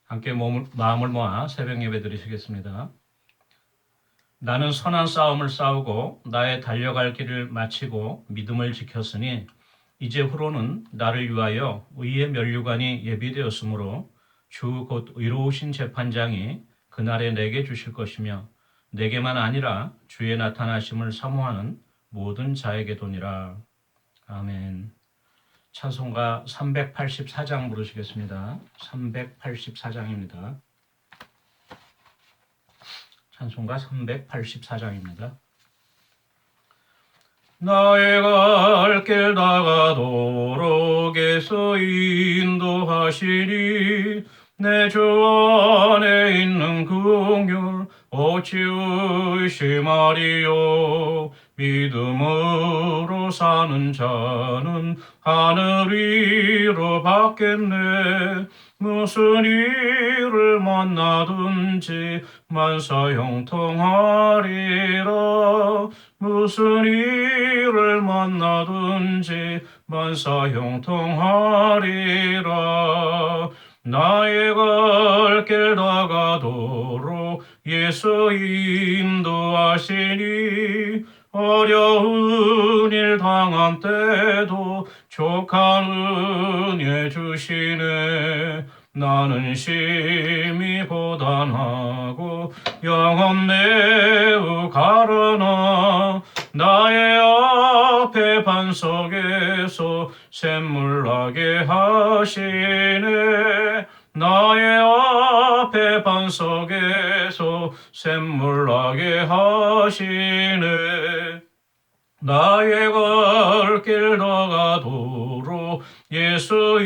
함께 마음을 모아 새벽 예배 드리시겠습니다. 나는 선한 싸움을 싸우고 나의 달려갈 길을 마치고 믿음을 지켰으니 이제후로는 나를 위하여 의의 면류관이 예비되었으므로 주 곧 의로우신 재판장이 그날에 내게 주실 것이며 내게만 아니라 주의 나타나심을 사모하는 모든 자에게도니라. 아멘. 찬송가 384장 부르시겠습니다. 384장입니다. 찬송가 384장입니다. 나의 갈 길 다가도록에서 인도하시니 내 주 안에 있는 긍휼 어찌 의심하리요. 믿음으로 사는 자는 하늘 위로 받겠네. 무슨 일을 만나든지 만사 형통하리라. 무슨 일을 만나든지 만사 형통하리라. 나의 갈 길 다가도록 예수 인도하시니 어려운 일 당한 때도 족한 은혜 주시네. 나는 심히 고단하고 영혼 매우 가라나 나의 앞에 반석에서 샘물 나게 하시네. 나의 앞에 반석에서 샘물 나게 하시네. 나의 갈 길 다가도록 예수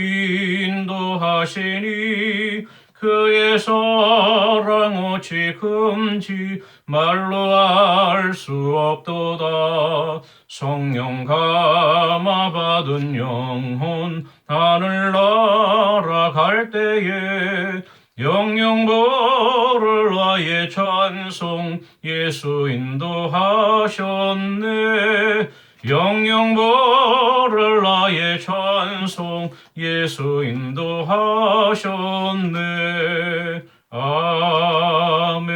인도하시니 그의 사랑 어찌 금지 말로 알 수 없도다. 성령 감화 받은 영혼 하늘 날아갈 때에 영영 보를 나의 찬송 예수 인도하셨네. 영영 보를 나의 찬송 예수 인도하셨네. 아멘.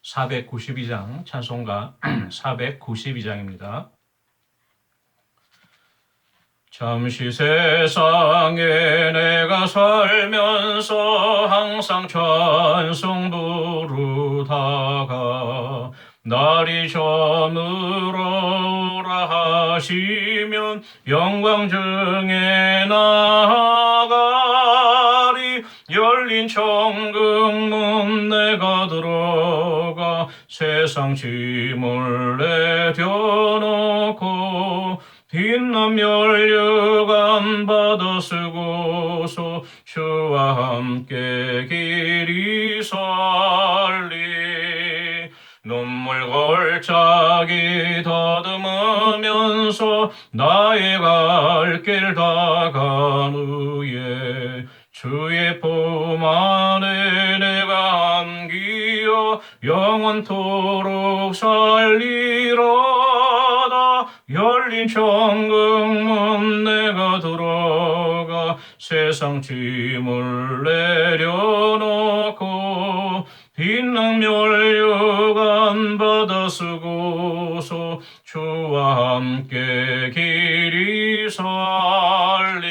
492장 찬송가 492장입니다. 잠시 세상에 내가 살면서 항상 찬송 부르다가 날이 저물어라 하시면 영광 중에 나아가리. 열린 천국문 내가 들어가 세상 짐을 내려놓고 빛난 면류관 받아 쓰고서 주와 함께 길이 살리. 눈물 골짜기 더듬으면서 나의 갈 길 다간 후에 주의 품 안에 내가 안기어 영원토록 살리로다. 열린 천국문 내가 들어가 세상 짐을 내려놓고 빛난 면류관 받아 쓰고서 주와 함께 길이 살리.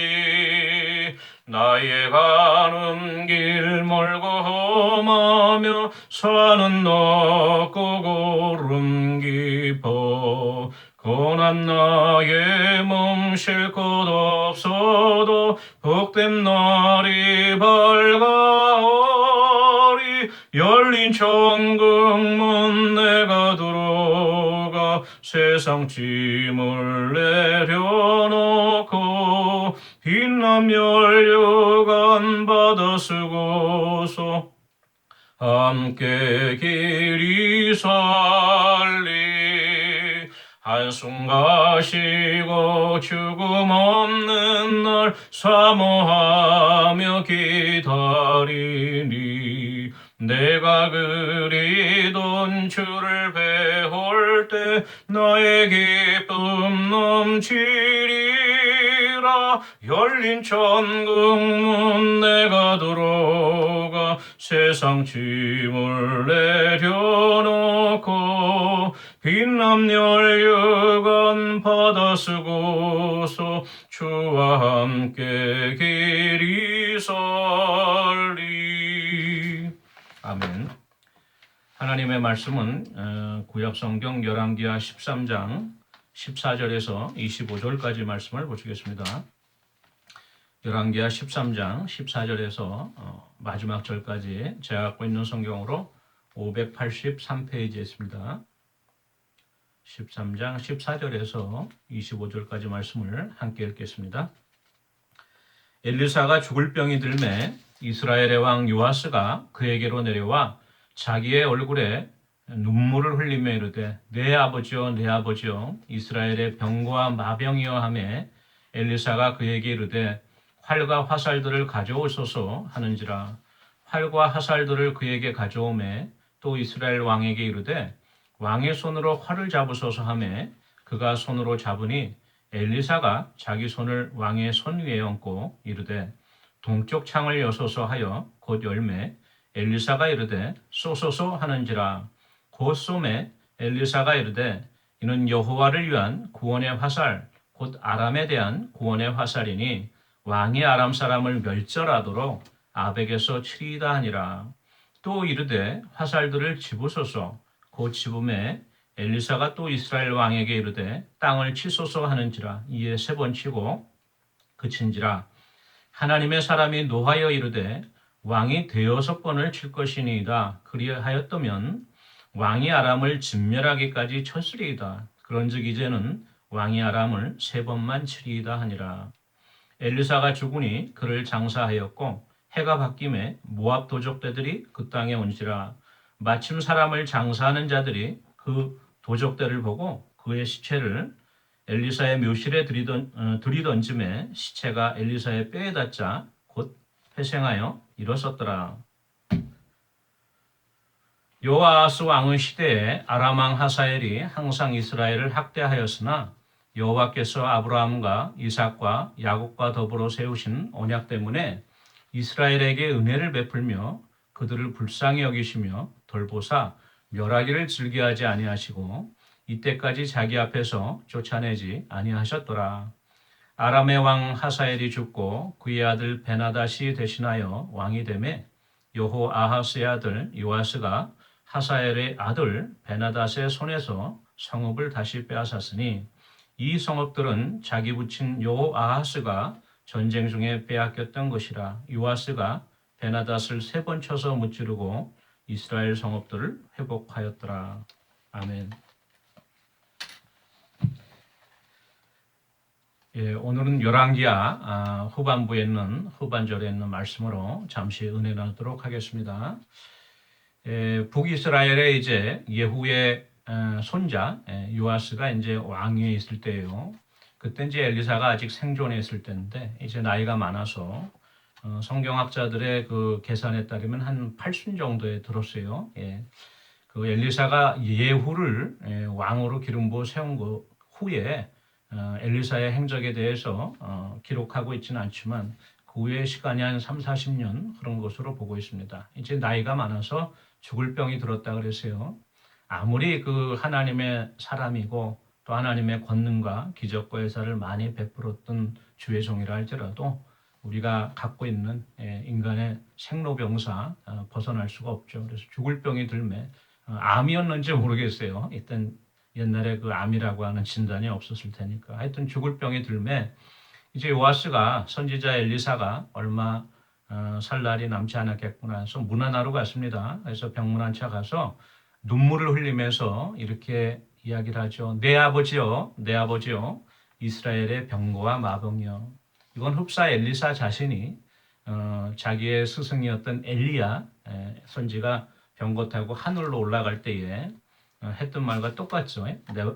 나의 가는 길 멀고 험하며 산은 높고 고름 깊어 고난 나의 몸 쉴 곳 없어도 복된 날이 밝아오리. 열린 천국문 내가 들어가 세상 짐을 내려놓고 빛난 면류관 받아 쓰고서 함께 길이 살리. 한숨 가시고 죽음 없는 날 사모하며 기다리니 내가 그리던 주를 배울 때 나의 기쁨 넘치리라. 열린 천국문 내가 들어가 세상 짐을 내려놓고 빛남 열려간 바다 쓰고서 주와 함께 길이 설리. 아멘. 하나님의 말씀은 구약성경 열왕기하 13장 14절에서 25절까지 말씀을 보시겠습니다. 열왕기하 13장 14절에서 마지막 절까지 제가 갖고 있는 성경으로 583페이지에 있습니다. 13장 14절에서 25절까지 말씀을 함께 읽겠습니다. 엘리사가 죽을 병이 들매 이스라엘의 왕 요아스가 그에게로 내려와 자기의 얼굴에 눈물을 흘리며 이르되 내 아버지여 내 아버지여 이스라엘의 병과 마병이여 하며 엘리사가 그에게 이르되 활과 화살들을 가져오소서 하는지라. 활과 화살들을 그에게 가져오매 또 이스라엘 왕에게 이르되 왕의 손으로 활을 잡으소서 하며 그가 손으로 잡으니 엘리사가 자기 손을 왕의 손 위에 얹고 이르되 동쪽 창을 여소서 하여 곧 열매 엘리사가 이르되 쏘소서 하는지라. 곧 쏘매 엘리사가 이르되 이는 여호와를 위한 구원의 화살 곧 아람에 대한 구원의 화살이니 왕이 아람 사람을 멸절하도록 아벡에서 치리이다 하니라. 또 이르되 화살들을 집으소서. 곧 집음에 엘리사가 또 이스라엘 왕에게 이르되 땅을 치소서 하는지라. 이에 3번 치고 그친지라. 하나님의 사람이 노하여 이르되 왕이 6번을 칠 것이니이다. 그리하였더면 왕이 아람을 진멸하기까지 쳤으리이다. 그런즉 이제는 왕이 아람을 3번만 치리이다 하니라. 엘리사가 죽으니 그를 장사하였고 해가 바뀜에 모압 도적대들이 그 땅에 온지라. 마침 사람을 장사하는 자들이 그 도적대를 보고 그의 시체를 엘리사의 묘실에 들이던짐에 시체가 엘리사의 뼈에 닿자 곧 회생하여 일어섰더라. 요아스 왕의 시대에 아람 왕 하사엘이 항상 이스라엘을 학대하였으나 여호와께서 아브라함과 이삭과 야곱과 더불어 세우신 언약 때문에 이스라엘에게 은혜를 베풀며 그들을 불쌍히 여기시며 돌보사 멸하기를 즐겨하지 아니하시고 이때까지 자기 앞에서 쫓아내지 아니하셨더라. 아람의 왕 하사엘이 죽고 그의 아들 베나닷이 대신하여 왕이 되매 여호 아하스의 아들 요아스가 하사엘의 아들 베나닷의 손에서 성읍을 다시 빼앗았으니 이 성읍들은 자기 부친 여호 아하스가 전쟁 중에 빼앗겼던 것이라. 요아스가 베나닷을 3번 쳐서 무찌르고 이스라엘 성읍들을 회복하였더라. 아멘. 예, 오늘은 열왕기하 후반부에 있는 후반절에 있는 말씀으로 잠시 은혜 나누도록 하겠습니다. 북이스라엘의 이제 예후의 손자 요아스가 이제 왕위에 있을 때예요. 그때 이제 엘리사가 아직 생존해 있을 때인데 이제 나이가 많아서 성경학자들의 그 계산에 따르면 한 80 정도에 들었어요. 예. 그 엘리사가 예후를 왕으로 기름 부어 세운 그 후에 엘리사의 행적에 대해서 기록하고 있지는 않지만 그 후에 시간이 한 3, 40년 그런 것으로 보고 있습니다. 이제 나이가 많아서 죽을 병이 들었다 그랬어요. 아무리 그 하나님의 사람이고 또 하나님의 권능과 기적과 역사를 많이 베풀었던 주의 종이라 할지라도 우리가 갖고 있는 인간의 생로병사 벗어날 수가 없죠. 그래서 죽을 병이 들매 암이었는지 모르겠어요. 일단 옛날에 그 암이라고 하는 진단이 없었을 테니까. 하여튼 죽을 병이 들매 이제 요아스가 선지자 엘리사가 얼마 살 날이 남지 않았겠구나 해서 문안하러 갔습니다. 그래서 병문안차 가서 눈물을 흘리면서 이렇게 이야기를 하죠. 내 아버지요, 내 아버지요, 이스라엘의 병거와 마병이요. 이건 흡사 엘리사 자신이 자기의 스승이었던 엘리야 선지가 병거 타고 하늘로 올라갈 때에 했던 말과 똑같죠.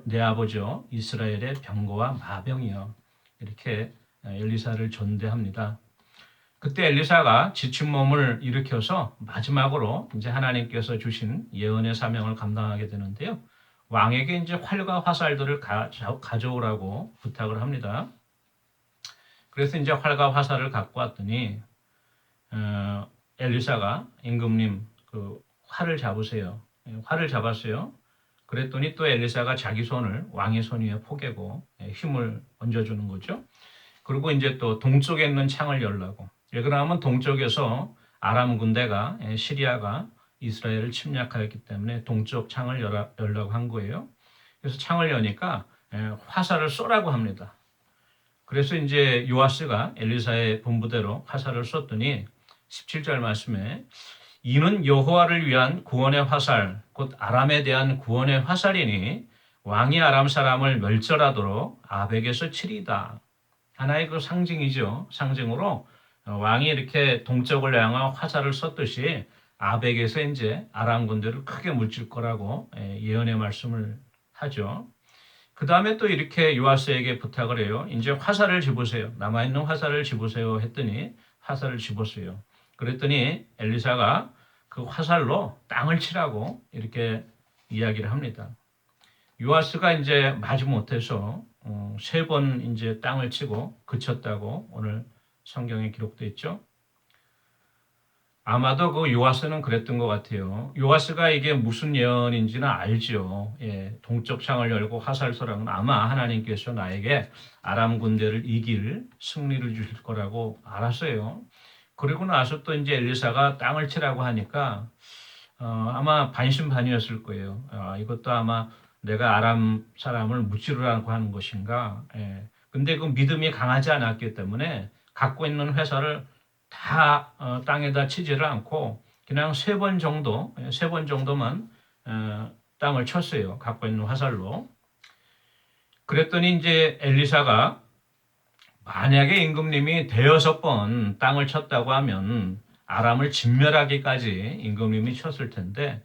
내 아버지요, 이스라엘의 병거와 마병이요. 이렇게 엘리사를 전대합니다. 그때 엘리사가 지친 몸을 일으켜서 마지막으로 이제 하나님께서 주신 예언의 사명을 감당하게 되는데요. 왕에게 이제 활과 화살들을 가져오라고 부탁을 합니다. 그래서 이제 활과 화살을 갖고 왔더니 엘리사가 임금님 그 활을 잡으세요. 활을 잡았어요. 그랬더니 또 엘리사가 자기 손을 왕의 손 위에 포개고 힘을 얹어주는 거죠. 그리고 이제 또 동쪽에 있는 창을 열라고. 왜 그러냐면 동쪽에서 아람 군대가 시리아가 이스라엘을 침략하였기 때문에 동쪽 창을 열라고 한 거예요. 그래서 창을 여니까 화살을 쏘라고 합니다. 그래서 이제 요아스가 엘리사의 분부대로 화살을 쐈더니 17절 말씀에 이는 여호와를 위한 구원의 화살, 곧 아람에 대한 구원의 화살이니 왕이 아람 사람을 멸절하도록 아벡에서 치리다. 하나의 그 상징이죠. 상징으로 왕이 이렇게 동쪽을 향한 화살을 쐈듯이 아벡에서 이제 아람 군대를 크게 물질 거라고 예언의 말씀을 하죠. 그 다음에 또 이렇게 요아스에게 부탁을 해요. 이제 화살을 집으세요. 남아있는 화살을 집으세요 했더니 화살을 집었어요. 그랬더니 엘리사가 그 화살로 땅을 치라고 이렇게 이야기를 합니다. 요아스가 이제 마지 못해서 3번 이제 땅을 치고 그쳤다고 오늘 성경에 기록되어 있죠. 아마도 그 요아스는 그랬던 것 같아요. 요아스가 이게 무슨 예언인지는 알죠. 동쪽 창을 열고 화살 쏘라는 아마 하나님께서 나에게 아람 군대를 이길 승리를 주실 거라고 알았어요. 그리고 나서 또 이제 엘리사가 땅을 치라고 하니까 아마 반신반의였을 거예요. 이것도 아마 내가 아람 사람을 무찌르라고 하는 것인가. 근데 그 믿음이 강하지 않았기 때문에 갖고 있는 회사를 다 땅에다 치지를 않고 그냥 3번 정도, 3번 정도만 땅을 쳤어요. 갖고 있는 화살로. 그랬더니 이제 엘리사가 만약에 임금님이 6번 땅을 쳤다고 하면 아람을 진멸하기까지 임금님이 쳤을 텐데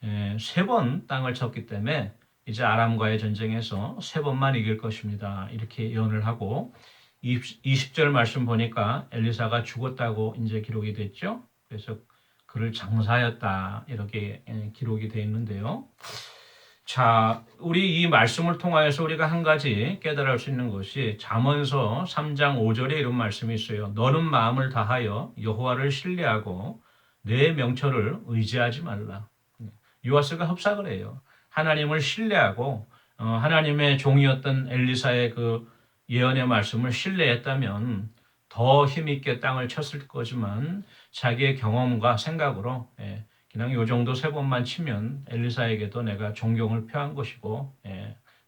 3번 땅을 쳤기 때문에 이제 아람과의 전쟁에서 3번만 이길 것입니다. 이렇게 예언을 하고 20절 말씀 보니까 엘리사가 죽었다고 이제 기록이 됐죠. 그래서 그를 장사하였다 이렇게 기록이 되어 있는데요. 자, 우리 이 말씀을 통하여서 우리가 한 가지 깨달을 수 있는 것이 잠언서 3장 5절에 이런 말씀이 있어요. 너는 마음을 다하여 여호와를 신뢰하고 내 명철을 의지하지 말라. 요아스가 협sak을 해요. 하나님을 신뢰하고 하나님의 종이었던 엘리사의 그 예언의 말씀을 신뢰했다면 더 힘있게 땅을 쳤을 거지만 자기의 경험과 생각으로 그냥 요 정도 3번만 치면 엘리사에게도 내가 존경을 표한 것이고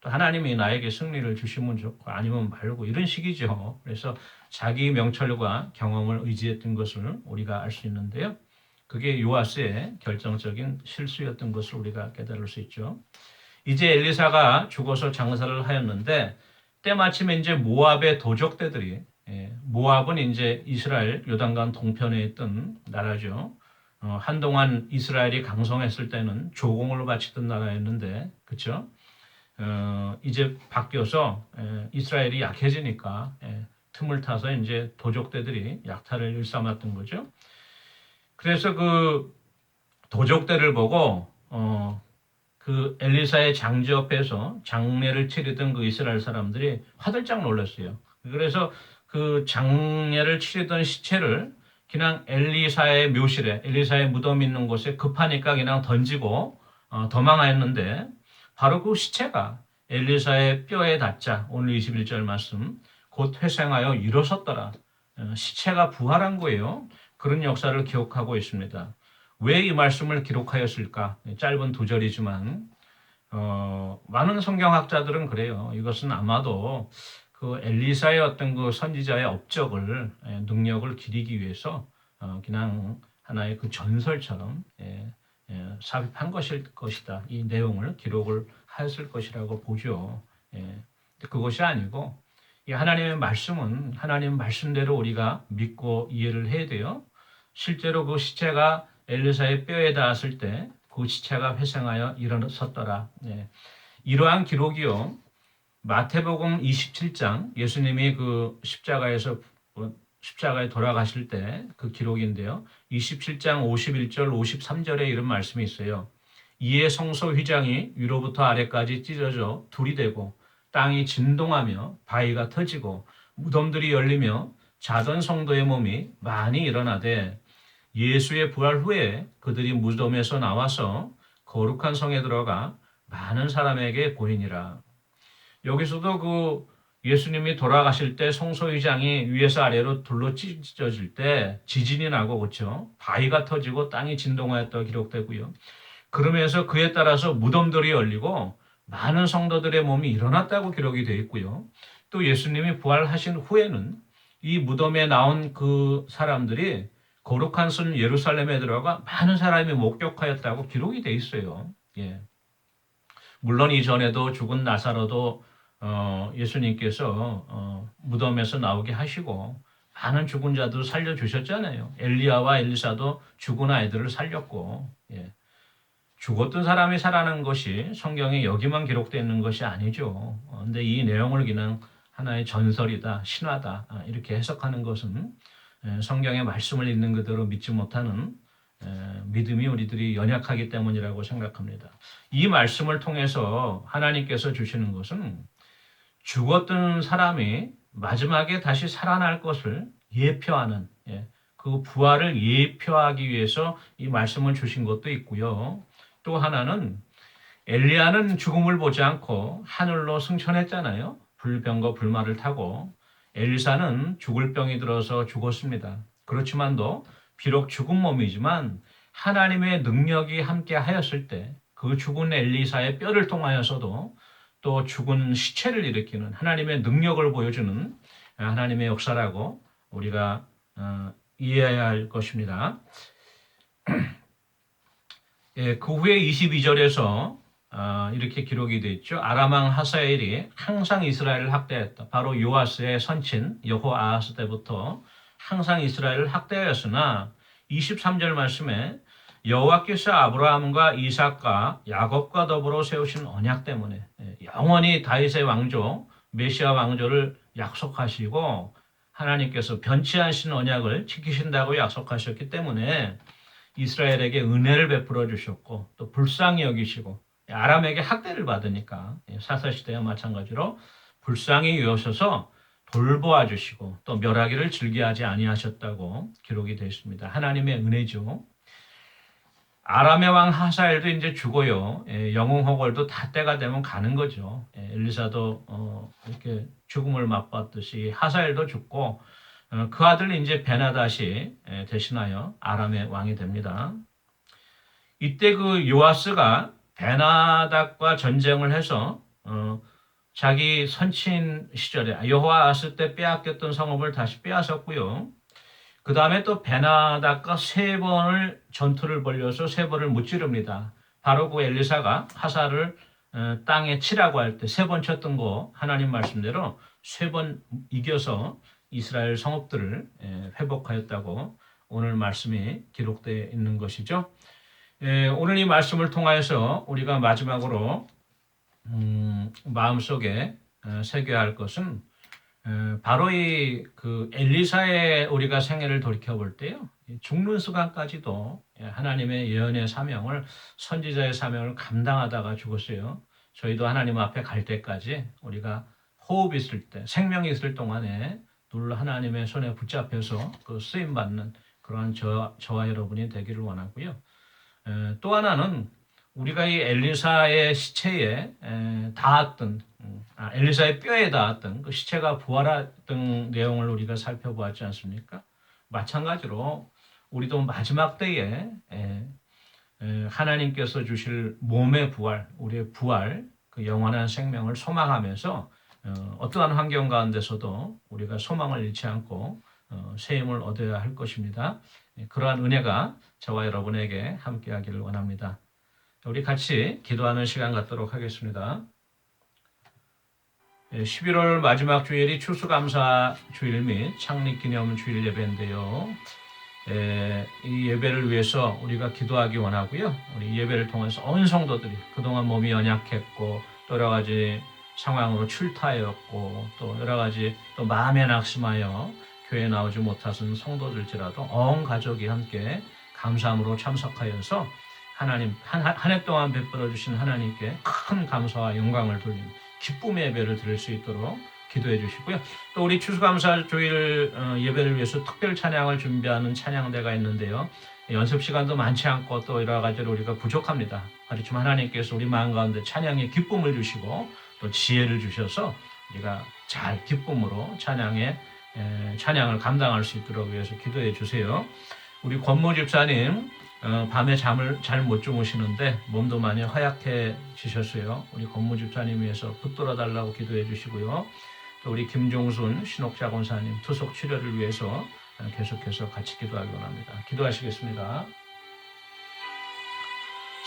또 하나님이 나에게 승리를 주시면 좋고 아니면 말고 이런 식이죠. 그래서 자기 명철과 경험을 의지했던 것을 우리가 알 수 있는데요. 그게 요아스의 결정적인 실수였던 것을 우리가 깨달을 수 있죠. 이제 엘리사가 죽어서 장사를 하였는데 때마침에 이제 모압의 도적대들이 모압은 이제 이스라엘 요단강 동편에 있던 나라죠. 한동안 이스라엘이 강성했을 때는 조공을 바치던 나라였는데, 그렇죠? 이제 바뀌어서 이스라엘이 약해지니까 틈을 타서 이제 도적대들이 약탈을 일삼았던 거죠. 그래서 그 도적대를 보고 그 엘리사의 장지 옆에서 장례를 치르던 그 이스라엘 사람들이 화들짝 놀랐어요. 그래서 그 장례를 치르던 시체를 그냥 엘리사의 묘실에, 엘리사의 무덤 있는 곳에 급하니까 그냥 던지고 도망하였는데 바로 그 시체가 엘리사의 뼈에 닿자 오늘 21절 말씀 곧 회생하여 일어섰더라. 시체가 부활한 거예요. 그런 역사를 기록하고 있습니다. 왜 이 말씀을 기록하였을까? 짧은 2절이지만 많은 성경학자들은 그래요. 이것은 아마도 그 엘리사의 어떤 그 선지자의 업적을 능력을 기리기 위해서 그냥 하나의 그 전설처럼 삽입한 것일 것이다. 이 내용을 기록을 하였을 것이라고 보죠. 그것이 아니고 이 하나님의 말씀은 하나님 말씀대로 우리가 믿고 이해를 해야 돼요. 실제로 그 시체가 엘리사의 뼈에 닿았을 때 그 시체가 회생하여 일어섰더라. 이러한 기록이요. 마태복음 27장 예수님이 그 십자가에 돌아가실 때 그 기록인데요. 27장 51절 53절에 이런 말씀이 있어요. 이에 성소 휘장이 위로부터 아래까지 찢어져 둘이 되고 땅이 진동하며 바위가 터지고 무덤들이 열리며 자던 성도의 몸이 많이 일어나되 예수의 부활 후에 그들이 무덤에서 나와서 거룩한 성에 들어가 많은 사람에게 보이니라. 여기서도 그 예수님이 돌아가실 때 성소의장이 위에서 아래로 둘러 찢어질 때 지진이 나고 그렇죠. 바위가 터지고 땅이 진동하였다고 기록되고요. 그러면서 그에 따라서 무덤들이 열리고 많은 성도들의 몸이 일어났다고 기록이 되어 있고요. 또 예수님이 부활하신 후에는 이 무덤에 나온 그 사람들이 거룩한 성 예루살렘에 들어가 많은 사람이 목격하였다고 기록이 되어 있어요. 예. 물론 이전에도 죽은 나사로도 예수님께서 무덤에서 나오게 하시고 많은 죽은 자들 살려주셨잖아요. 엘리야와 엘리사도 죽은 아이들을 살렸고, 예. 죽었던 사람이 살아난 것이 성경에 여기만 기록되어 있는 것이 아니죠. 근데 이 내용을 그냥 하나의 전설이다, 신화다 이렇게 해석하는 것은 성경의 말씀을 있는 그대로 믿지 못하는 믿음이 우리들이 연약하기 때문이라고 생각합니다. 이 말씀을 통해서 하나님께서 주시는 것은 죽었던 사람이 마지막에 다시 살아날 것을 예표하는 그 부활을 예표하기 위해서 이 말씀을 주신 것도 있고요. 또 하나는 엘리야는 죽음을 보지 않고 하늘로 승천했잖아요. 불병과 불말을 타고 엘리사는 죽을 병이 들어서 죽었습니다. 그렇지만도 비록 죽은 몸이지만 하나님의 능력이 함께 하였을 때 그 죽은 엘리사의 뼈를 통하여서도 또 죽은 시체를 일으키는 하나님의 능력을 보여주는 하나님의 역사라고 우리가 이해해야 할 것입니다. 예, 그 후에 22절에서 이렇게 기록이 되어 있죠. 아람 왕 하사엘이 항상 이스라엘을 학대했다. 바로 요아스의 선친 여호아하스 때부터 항상 이스라엘을 학대하였으나 23절 말씀에 여호와께서 아브라함과 이삭과 야곱과 더불어 세우신 언약 때문에 영원히 다윗의 왕조 메시아 왕조를 약속하시고 하나님께서 변치 않으신 언약을 지키신다고 약속하셨기 때문에 이스라엘에게 은혜를 베풀어 주셨고 또 불쌍히 여기시고 아람에게 학대를 받으니까 사사시대와 마찬가지로 불쌍히 여기셔서 돌보아 주시고 또 멸하기를 즐겨하지 아니하셨다고 기록이 되어 있습니다. 하나님의 은혜죠. 아람의 왕 하사엘도 이제 죽어요. 영웅호걸도 다 때가 되면 가는 거죠. 엘리사도 이렇게 죽음을 맛봤듯이 하사엘도 죽고 그 아들 이제 베나닷이 대신하여 아람의 왕이 됩니다. 이때 그 요아스가 베나닷과 전쟁을 해서 자기 선친 시절에 여호아스 때 빼앗겼던 성읍을 다시 빼앗았고요. 그 다음에 또 베나닷과 3번을 전투를 벌려서 3번을 무찌릅니다. 바로 그 엘리사가 하사를 땅에 치라고 할 때 3번 쳤던 거 하나님 말씀대로 3번 이겨서 이스라엘 성읍들을 회복하였다고 오늘 말씀이 기록되어 있는 것이죠. 오늘 이 말씀을 통하여서 우리가 마지막으로 마음속에 새겨야 할 것은 바로 이 그 엘리사의 우리가 생애를 돌이켜 볼 때요. 죽는 순간까지도 하나님의 예언의 사명을 선지자의 사명을 감당하다가 죽었어요. 저희도 하나님 앞에 갈 때까지 우리가 호흡이 있을 때 생명이 있을 동안에 늘 하나님의 손에 붙잡혀서 그 쓰임 받는 그러한 저와 여러분이 되기를 원하고요. 또 하나는 우리가 이 엘리사의 시체에 닿았던 엘리사의 뼈에 닿았던 그 시체가 부활했던 내용을 우리가 살펴보았지 않습니까? 마찬가지로 우리도 마지막 때에 하나님께서 주실 몸의 부활, 우리의 부활, 그 영원한 생명을 소망하면서 어떠한 환경 가운데서도 우리가 소망을 잃지 않고 새 힘을 얻어야 할 것입니다. 그러한 은혜가 저와 여러분에게 함께하기를 원합니다. 우리 같이 기도하는 시간 갖도록 하겠습니다. 11월 마지막 주일이 추수감사 주일 및 창립기념 주일 예배인데요. 이 예배를 위해서 우리가 기도하기 원하고요. 우리 예배를 통해서 온 성도들이 그동안 몸이 연약했고 또 여러 가지 상황으로 출타하였고 또 여러 가지 또 마음에 낙심하여 교회에 나오지 못하신 성도들지라도 온 가족이 함께 감사함으로 참석하여서 하나님 한 해 동안 베풀어 주신 하나님께 큰 감사와 영광을 돌리는 기쁨의 예배를 드릴 수 있도록 기도해 주시고요. 또 우리 추수감사 주일 예배를 위해서 특별 찬양을 준비하는 찬양대가 있는데요. 연습 시간도 많지 않고 또 여러 가지로 우리가 부족합니다. 그렇지만 하나님께서 우리 마음 가운데 찬양의 기쁨을 주시고 또 지혜를 주셔서 우리가 잘 기쁨으로 찬양을 감당할 수 있도록 위해서 기도해 주세요. 우리 권모 집사님 밤에 잠을 잘 못 주무시는데 몸도 많이 허약해지셨어요. 우리 권모 집사님 위해서 붙들어 달라고 기도해 주시고요. 또 우리 김종순 신옥자 권사님 투속 치료를 위해서 계속해서 같이 기도하기 원합니다. 기도하시겠습니다.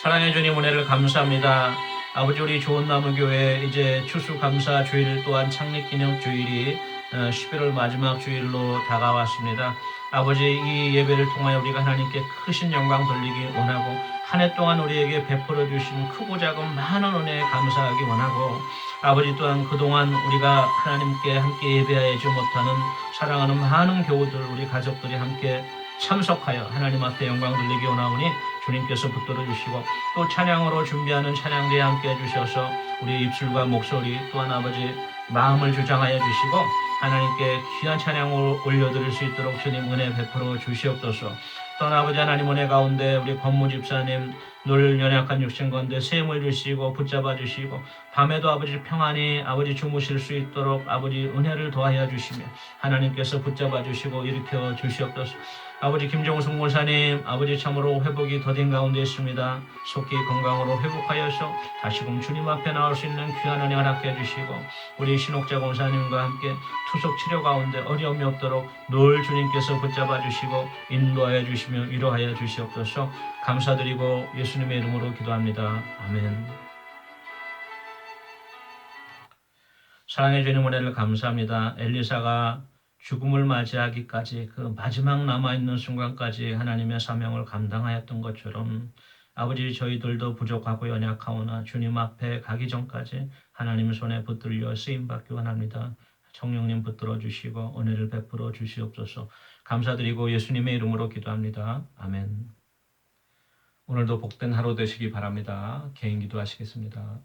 사랑해 주님 은혜를 감사합니다. 아버지 우리 좋은나무교회 이제 추수감사 주일 또한 창립기념 주일이 11월 마지막 주일로 다가왔습니다. 아버지 이 예배를 통하여 우리가 하나님께 크신 영광 돌리기 원하고 한 해 동안 우리에게 베풀어 주신 크고 작은 많은 은혜에 감사하기 원하고 아버지 또한 그동안 우리가 하나님께 함께 예배하지 못하는 사랑하는 많은 교우들 우리 가족들이 함께 참석하여 하나님 앞에 영광 돌리기 원하오니 주님께서 붙들어 주시고 또 찬양으로 준비하는 찬양대에 함께 해주셔서 우리 입술과 목소리 또한 아버지 마음을 주장하여 주시고 하나님께 귀한 찬양을 올려드릴 수 있도록 주님 은혜 베풀어 주시옵소서. 또한 아버지 하나님 은혜 가운데 우리 권모 집사님 늘 연약한 육신 가운데 셈을 주시고 붙잡아 주시고 밤에도 아버지 평안히 아버지 주무실 수 있도록 아버지 은혜를 더하여 주시며 하나님께서 붙잡아 주시고 일으켜 주시옵소서. 아버지 김종순 권사님 아버지 참으로 회복이 더딘 가운데 있습니다. 속히 건강으로 회복하여서 다시금 주님 앞에 나올 수 있는 귀한 은혜 허락해 주시고 우리 신옥자 권사님과 함께 투속 치료 가운데 어려움이 없도록 늘 주님께서 붙잡아 주시고 인도하여 주시며 위로하여 주시옵소서. 감사드리고 예수님의 이름으로 기도합니다. 아멘. 사랑해 주님 은혜를 감사합니다. 엘리사가 죽음을 맞이하기까지 그 마지막 남아있는 순간까지 하나님의 사명을 감당하였던 것처럼 아버지 저희들도 부족하고 연약하오나 주님 앞에 가기 전까지 하나님 손에 붙들려 쓰임받기 원합니다. 성령님 붙들어 주시고 은혜를 베풀어 주시옵소서. 감사드리고 예수님의 이름으로 기도합니다. 아멘. 오늘도 복된 하루 되시기 바랍니다. 개인 기도하시겠습니다.